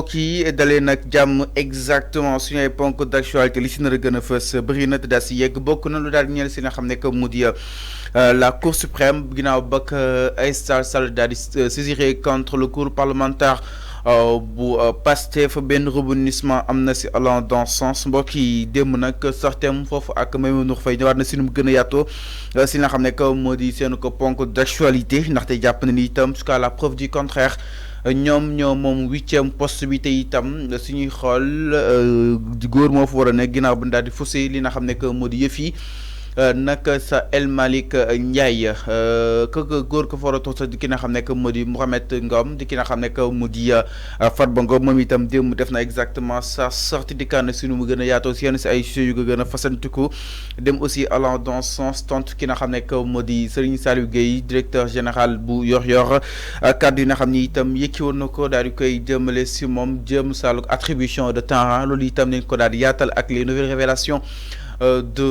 mbokk yi dalee nag jàmm exactement suñu ay ponk d'actualité li si nar a gën a fës bëri na te daal si yegg bokk na lu daal ñeel si nga xam ne que mu di la Cour suprême ginnaaw bak Aïssata Tall Sall daal di saisiré contre le cours parlementaire bu Pastef benn rebondissement am na si allant dans sens mbokk yi démb nag sortem foofu ak Maïmouna Ndour Faye ñëwaat na si nu mu gën a yaatoo si nga xam ne que moo di seen ko ponk d'actualité ndaxte jàpp na ni itam jusqu'à la preuve du contraire ñoom ñoo moom 8e poste bi te itam suñuy xool góor moo fa war a nekk ginnaaw bi daal di faussé li nga xam ne que moo di yëf yi naka sa El Malick Ndiaye que góor ko fa war a toog di ki nga xam ne que moo di Mouhamed Ngom di ki nga xam ne que mu di Farba Ngom moom itam démb def na exactement sa sortie di kan si nu mu gën a yaatoo si yenn si ay sujets yu ko gën a fasantiku dem aussi allant dans sens tontu ki nga xam ne que moo di Serigne Saliou Gueye directeur général bu Yor-Yor kàddu yi nga xam ni itam yëkki woon na ko daal di koy jëmale si moom jëm sàllu attribution de terrain loolu itam nañ ko daal di yaatal ak les nouvelles révélations de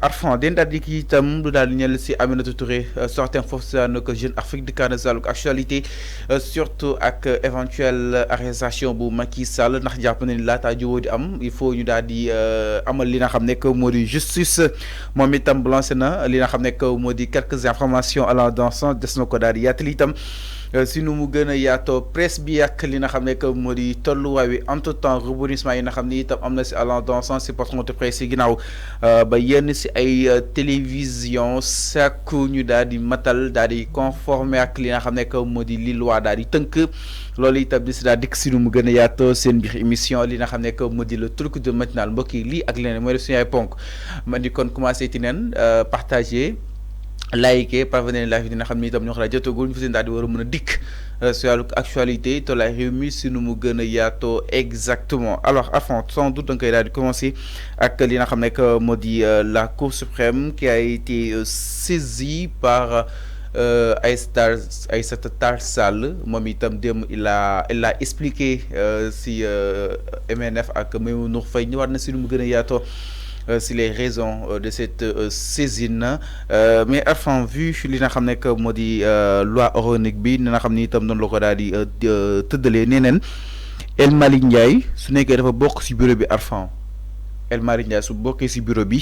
Arfan den daal di kii itam lu daal di ñeel si Aminata Touré sortem foofu sa na ko Jeune Afrique di kaana sàlluk actualité surtout ak éventuelle arrestation bu Macky Sall ndax jàpp na ni laataa jiwoo di am il faut ñu daal di amal li nga xam ne que moo di justice moom itam lancé na li nga xam ne que moo di quelques informations allant dans ce sens des na ko daal di yaatal itam si nu mu gën a yaatoo presse bi ak li nga xam ne que moo di tolluwaay wi entre temps rebondissement yi nga xam ni itam am na si allant dans ce sens si patron de presse yi ginnaaw ba yenn si ay télévision sàkku ñu daal di matal daal di conformer ak li nga xam ne que moo di li loi daal di tënk loolu itam di si daal dikk si nu mu gën a yaatoo seen biir émission li nga xam ne que moo di le truc de matinal mbokk yi lii ak leneen mooy def suñu ay ponk man di kon commencé ti neen partager like parvenir live dina xam ni itam ñoo xam ne jotagul ñu fi seen daal di war a mën a dikk si wàllu actualité tolluwaay réew mi si nu mu gën a yaatoo exactement alors avant sans doute da nga koy daal di commencer ak li nga xam ne que moo di la Cour suprême qui a été saisie par Aïssata Tall Sall moom itam démb elle a expliqué si MNF ak Maïmouna Ndour Faye ñëwaat na si nu mu gën a yaatoo si les raisons de cette saisine mais enfin vu li nga xam ne que moo di loi organique bi ni nga xam ni itam noonu la ko daal di tëddalee nee neen El Malick Ndiaye su nekkee dafa bokk si bureau bi Arfan El Malick Ndiaye su bokkee si bureau bi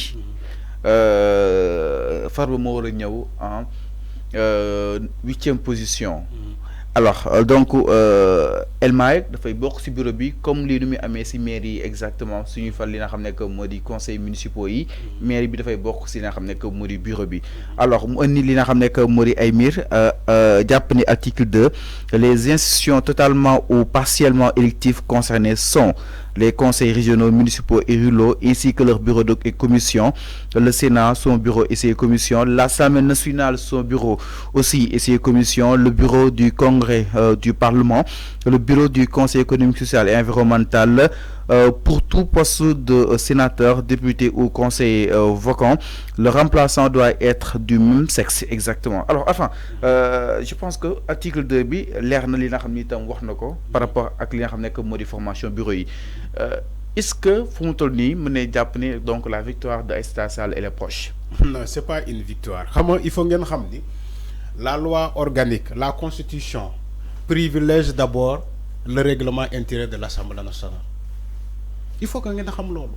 Farba moo war a ñëw en 8e position. alors donc El Malick dafay bokk ci bureau bi comme lii nu muy amee ci mairie yi exactement suñuy fal li nga xam ne que moo di conseil municipaux yi mairie bi dafay bokk ci li nga xam ne que moo di bureau bi alors mu indi li nga xam ne que moo di ay mbir jàpp ni article 2 les institutions totalement ou partiellement électives concernées sont les conseils régionaux, municipaux et ruraux, ainsi que leurs bureaux et commissions, le Sénat, son bureau et ses commissions, l'Assemblée nationale, son bureau aussi et ses commissions, le bureau du Congrès du Parlement, le bureau du Conseil économique, social et environnemental, pour tout poste de sénateur, député ou conseiller vacant, le remplaçant doit être du même sexe exactement. Alors enfin, je pense que article 2 bi leer na li nga xam ni itam wax na ko par rapport ak li nga xam ne que moo di formation bureau yi est-ce que fu mu toll nii mën nañ jàpp ni donc la victoire de Aïssata Tall Sall elle est proche. Non, c'est pas une victoire xam nga il faut ngeen xam ni la loi organique, la constitution privilège d'abord le règlement intérieur de l'Assemblée nationale. Il faut que ngeen xam loolu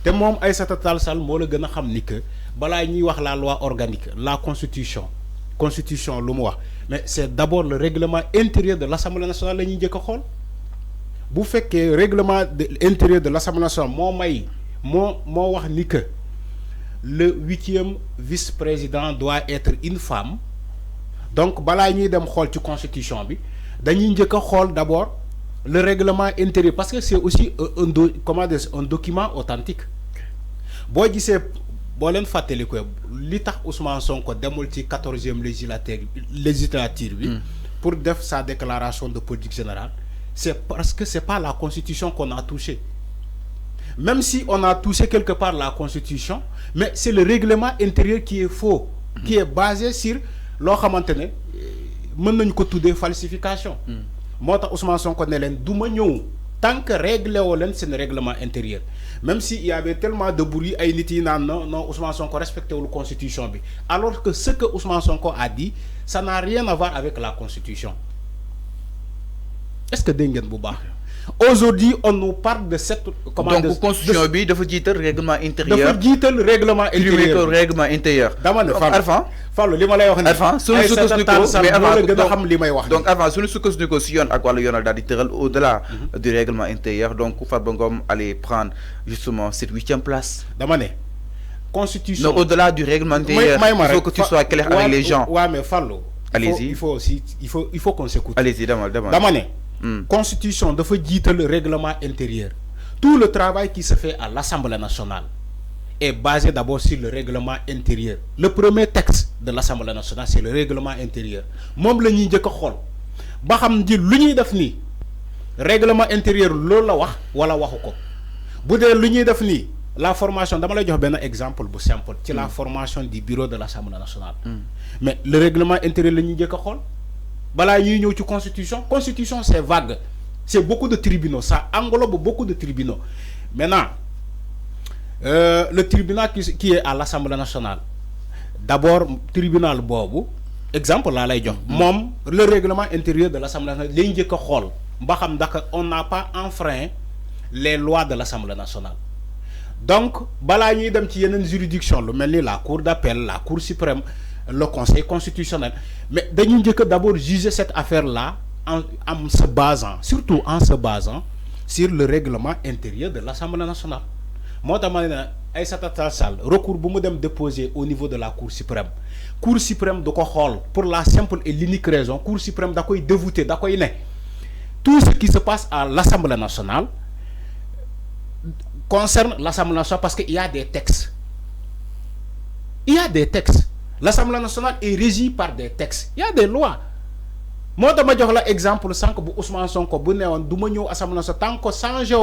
te moom Aïssata Tall Sall moo la gën a xam ni que balaa ñuy wax la loi organique la constitution lu mu wax mais c'est d'abord le règlement intérieur de l'Assemblée nationale la ñuy njëkk a xool bu fekkee règlement intérieur de l'Assemblée nationale moo wax ni que le 8e vice-président doit être une femme donc balaa ñuy dem xool ci constitution bi dañuy njëkk a xool d'abord le règlement intérieur parce que c'est aussi un document authentique boo gisee boo leen fàttali ko li tax Ousmane Sonko demul ci 14e législature bi pour def sa déclaration de politique générale c'est parce que c'est pas la constitution qu'on a touché même si on a touché quelque part la constitution mais c'est le règlement intérieur qui est faux qui est basé sur loo xamante ne mën nañu ko tuddee falsification moo tax Ousmane Sonko ne leen du ma ñëw tant que réglé woo leen seen règlement intérieur même si il y avait tellement de bruit ay nit yi naan non Ousmane Sonko respecté wul constitution bi alors que ce que Ousmane Sonko a dit ça n'a rien à voir avec la constitution est-ce que dégg ngeen bu baax Aujourd'hui, on nous parle de cette... Donc, constitution bi dafa jiital règlement intérieur. dafa jiital règlement intérieur. Règlement intérieur. dama ne Fallou li ma lay wax ni. Arfan suñu sukkandiku mais avant gën a xam li may wax. Donc avant suñu sukkandiku si yoon ak wàllu yoonal daal di tëral au-delà du règlement intérieur, donc Farba Ngom allait prendre justement cette 8e place. dama ne constitution. Non, au-delà du règlement intérieur, il faut que tu sois clair avec les gens. Ouais, mais Fallou. Allez-y. Il faut qu'on s'écoute. Allez-y, dama ne constitution dafa jiital le règlement intérieur. Tout le travail qui se fait à l'Assemblée nationale est basé d'abord sur le règlement intérieur. Le premier texte de l'Assemblée nationale, c'est le règlement intérieur. Mom la ñuy jëk xol ba xam di lu ñuy def ni règlement intérieur loolu la wax wala waxuko. Bu dé lu ñuy def ni la formation, dama lay jox ben exemple bu simple ci la formation du bureau de l'Assemblée nationale. Mais le règlement intérieur la ñuy jëk xol bala ñuy ñëw ci constitution c'est vague. C'est beaucoup de tribunaux, ça englobe beaucoup de tribunaux. Maintenant, le tribunal qui est à l'Assemblée nationale, d'abord, tribunal Bobo, exemple là, le règlement intérieur de l'Assemblée nationale, on n'a pas enfreint les lois de l'Assemblée nationale. Donc, bala ñuy dem ci yeneen juridiction, la Cour d'appel, la Cour suprême, le Conseil constitutionnel. Mais dañuy d'abord juger cette affaire-là en se basant, surtout en se basant sur le règlement intérieur de l'Assemblée nationale. Moi, je suis recours bu mu dem déposé au niveau de la Cour suprême. Cour suprême da ko xool pour la simple et l'unique raison, Cour suprême da koy dévouté, da koy ne tout ce qui se passe à l'Assemblée nationale concerne l'Assemblée nationale parce qu'il y a des textes. Il y a des textes. L'Assemblée nationale est régie par des textes. Il y a des lois. Moi, je vais vous donner l'exemple sans que Ousmane Sonko bu néwon duma ñëw assemblée nationale tant que changé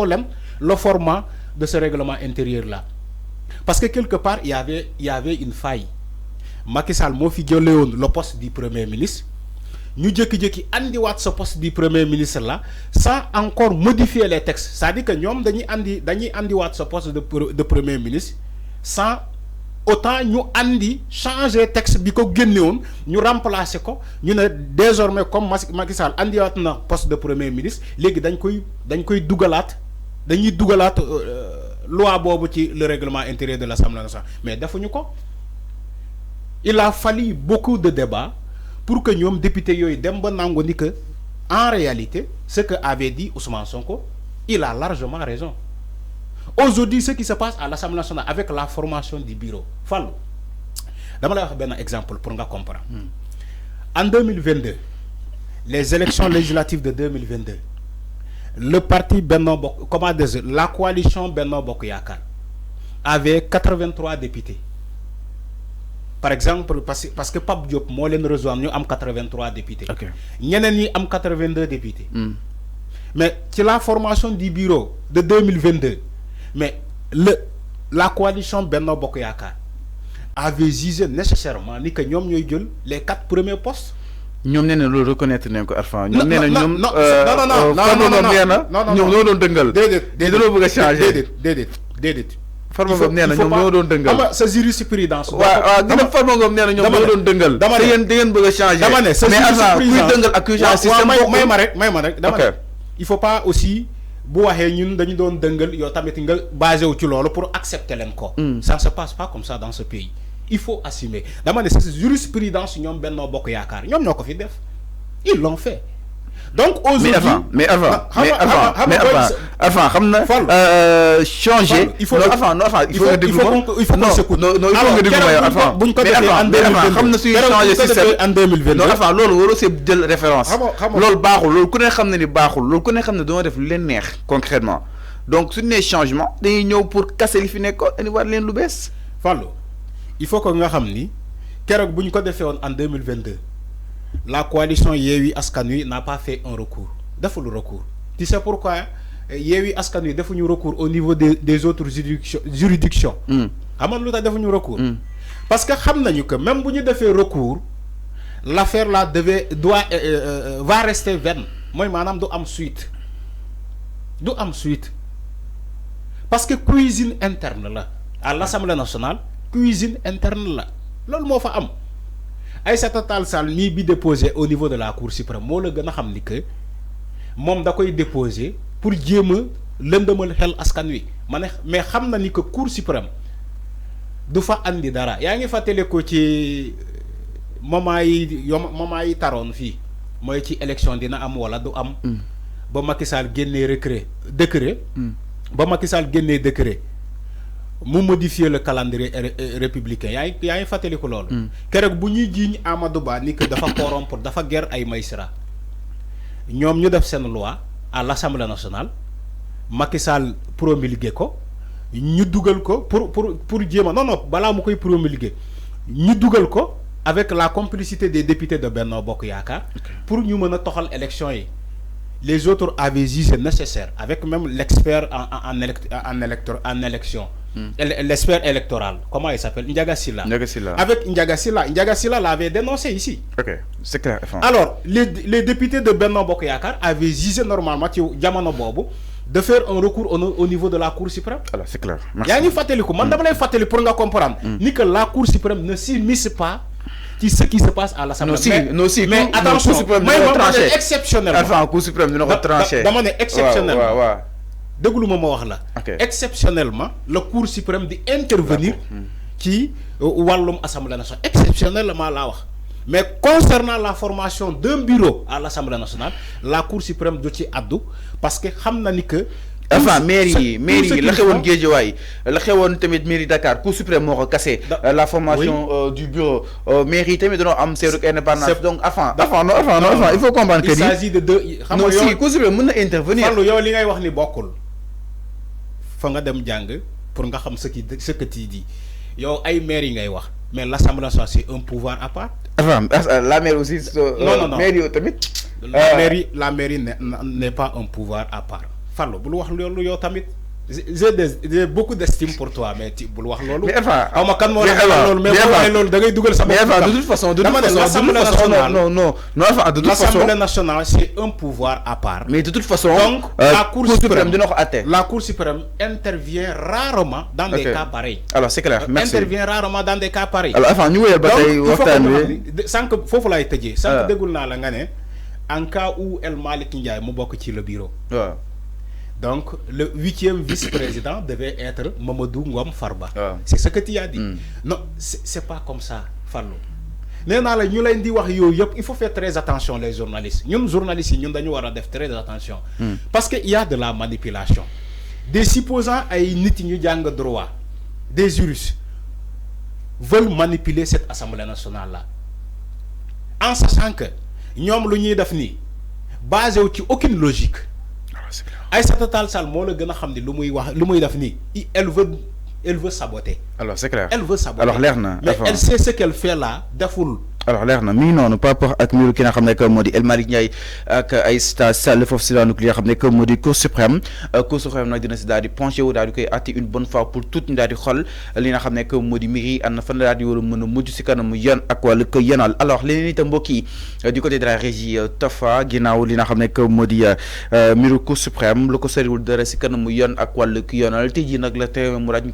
le format de ce règlement intérieur là. Parce que quelque part il y avait une faille. Macky Sall mo fi jëlé won le poste du premier ministre. Ñu jëki andi wat ce poste du premier ministre là sans encore modifier les textes. C'est-à-dire que ñom dañuy andi wat ce poste de premier ministre sans autant ñu andi changer texte bi ko génné won ñu remplacer ko ñu né désormais comme Macky Sall andi wat na poste de premier ministre légui dañ koy dañuy dugalaat loi bobu ci le règlement intérieur de l'Assemblée nationale mais defuñu ko. Il a fallu beaucoup de débats pour que ñom député yoy dem ba nangu ni que en réalité ce que avait dit Ousmane Sonko il a largement raison. Aujourd'hui, ce qui se passe à l'Assemblée nationale avec la formation du bureau, Fallou, je vais vous donner un exemple pour nga comprendre. En 2022, les élections législatives de 2022, le parti Benno Bokk, comment dire, la coalition Benno Bokk Yakaar avait 83 députés. Par exemple, parce que Pape Diop moo leen rejoindre ñu am 83 députés. ñeneen ñi am 82 députés. Mais c'est la formation du bureau de 2022. Mais la coalition Benno Bokk Yakaar avait jugé nécessairement ni que ñom ñoy jël les 4 premiers postes. ñom néna lo reconnaître nañ ko Arfan. ñom néna ñom non ñom ñoo doon dëngal. déedéet dañoo bëgg a changer. déedéet. Farba Ngom néna ñom ñoo doon dëngal. ama sa jurisprudence. waaw dina Farba Ngom néna ñom ñoo doon dëngal. dama ne da ngeen bëgg a changer. dama ne sa jurisprudence kuy dëngal ak kuy changer système may ma rek dama ne il faut pas aussi bu waxee ñun dañu doon dëngal yow tamit nga basé wu ci loolu pour accepter leen ko. Ça ne se passe pas comme ça dans ce pays. Il faut assumer. Dama ne cette jurisprudence ñom Benno Bokk Yakaar ñom ñoko fi def. Ils l'ont fait. Donc aujourd'hui mais avant xamna changer il faut que buñ ko défé en 2022 xamna suy changer système en 2022 non avant lolu waro c'est jël référence lolu baaxul lolu ku ne xamna ni baaxul lolu ku ne xamna do def lu leen neex concrètement donc suñu né changement dañuy ñëw pour casser li fi nekk andi war leen lu bees Fallou il faut que nga xam ni kérok buñ ko défé won en 2022 la coalition Yewwi Askan Wi n'a pas fait un recours. Deful recours. Tu sais pourquoi Yewwi Askan Wi defuñu recours au niveau des autres juridictions. Xam nga lu tax defuñu recours. Parce que xam nañu que même bu ñu defee recours l'affaire là va rester vaine. Mooy maanaam du am suite. Du am suite. Parce que cuisine interne là à l'Assemblée nationale cuisine interne là loolu moo fa am. Aïssata Tall Sall mii bi déposé au niveau de la Cour suprême moo la gën a xam ni que moom da koy déposé pour jéem a lëndëmal xel askan wi ma ne mais xam na ni que cour suprême du fa andi dara yaa ngi fàttali ko ci moment yi taroon fii mooy ci élection dina am wala du am. ba Macky Sall génnee décret. ba Macky Sall génnee décret mu modifier le calendrier républicain yaa ngi fàttali ko loolu. keroog bu ñuy jiiñ Amadou Ba ni que dafa corrompre dafa ger ay magistrat ñoom ñu def seen loi à l'Assemblée nationale Macky Sall promulgué ko ñu dugal ko pour jéem a non balaa mu koy promulgué ñu dugal ko avec la complicité des députés de Benno Bokk Yaakaar pour ñu mën a toxal élection yi les autres avaient jugé nécessaire avec même l'expert en élection l'expert électoral comment il s'appelle Ndiaga Sylla avec Ndiaga Sylla l'avait dénoncé ici. Ok, c'est clair. Alors les députés de Benno Bokk Yaakaar avaient jugé normalement ci jamono boobu de faire un recours au niveau de la Cour suprême. Alors c'est clair. Merci. yaa ngi fàttaliku man dama lay fàttali pour nga comprendre ni que la Cour suprême ne s'immisce pas ci ce qui se passe à l'Assemblée. Mais attention, exceptionnellement. Enfin, Cour suprême dina ko tranché. dama ne exceptionnellement. waaw déglu ma wax la. Exceptionnellement la Cour suprême di intervenir ci wàllum Assemblée nationale exceptionnellement laa wax. Mais concernant la formation d'un bureau à l'Assemblée nationale la Cour suprême du ci addu parce que xam na ni que. Enfin mairie la xewoon Guédiawaye la xewoon tamit mairie Dakar Cour suprême moo ko cassé la formation du bureau mairie tamit dañoo am seen indépendance donc non il faut comprendre que il s'agit de deux xam nga si Cour suprême mën na intervenir. Fallou yow li ngay wax ni bokkul fa nga dem jàng pour nga xam ce que tu dis yow ay maire yi ngay wax mais l'Assemblée nationale c'est un pouvoir à part. Enfin la mairie aussi. non mairie tamit. la mairie n'est pas un pouvoir à part. Fallou bul wax loolu yow tamit j'ai beaucoup d'estime pour toi mais bul wax loolu. mais enfin xaw ma kan moo la xelal loolu mais boo waxee loolu da ngay dugal sama. mais enfin de toute façon l'Assemblée nationale c'est un pouvoir à part. mais de toute façon. donc la Cour suprême dina ko àtte. la Cour suprême intervient rarement dans des cas pareils. alors c'est clair merci intervient rarement dans des cas pareils. alors enfin ñu wéyal ba tey waxtaan wi sànq foofu laay tëjee. sànq déggul naa la nga ne en cas où El Malick Ndiaye mu bokk ci le bureau. waaw. Donc, le 8e vice-président devait être Mamadou Ngom Farba. Ah. C'est ce que tu as dit. Non, c'est pas comme ça, Fallou. Il faut faire très attention, les journalistes. Nous, journalistes, nous devons faire très attention. Parce qu'il y a de la manipulation. Des supposants à une droit, des juristes, veulent manipuler cette Assemblée nationale-là. En sachant que nous avons basé sur aucune logique. Aïssata Tall Sall moo la gën a xam ni lu muy wax lu muy def nii elle veut saboter. alors c'est clair elle veut saboter alors leer na mais elle sait ce qu'elle fait là deful. alors leer na mi ngi noonu par rapport ak mbiru ki nga xam ne que moo di El Malick Ndiaye ak Aïssata Tall foofu si daanu li nga xam ne que moo di Cour suprême nag dina si daal di penché wu daal di koy àtte une bonne fois pour toutes ñu daal di xool li nga xam ne que moo di mbiri am na fan la daal di war a mën a mujj si kanamu yoon ak wàllu ko yonal alors leneen itam mbokk yi du côté de la régie Tafa ginnaaw li nga xam ne que moo di mbiru Cour suprême lu ko soriwul dara si kanamu yoon ak wàllu ko yonal tey jii nag la teew mu